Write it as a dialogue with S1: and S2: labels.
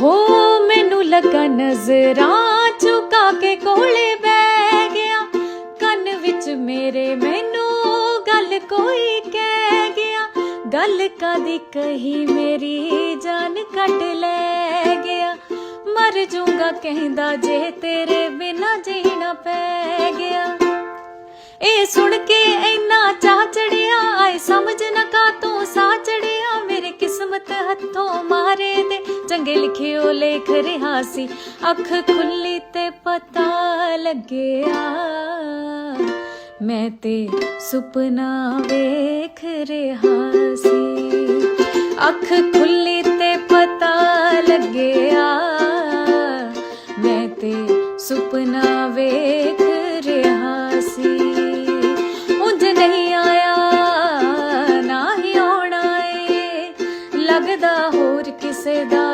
S1: हो मैनू लगा नजरां चुका के कोले बह गया, कन विच मेरे मैनू गल कोई कह गया, गल कदी कही मेरी जान कट ले गया, मर जूंगा कहंदा जे तेरे बिना जीना पै गया। ए सुन के इन्ना चाह चढ़िया, आए समझ ना का तू सा चढ़िया, मेरे किस्मत हथों मारे दे चंगे लिखे ओ लेख रहा सी, अख खुली ते पता लग्या मैं ते सुपना वेख रहा सी, अख खुली ते पता लग्या मैं ते सुपना वेख रहा सी। उंज नहीं आया ना ही आना ए, लगदा होर किसे दा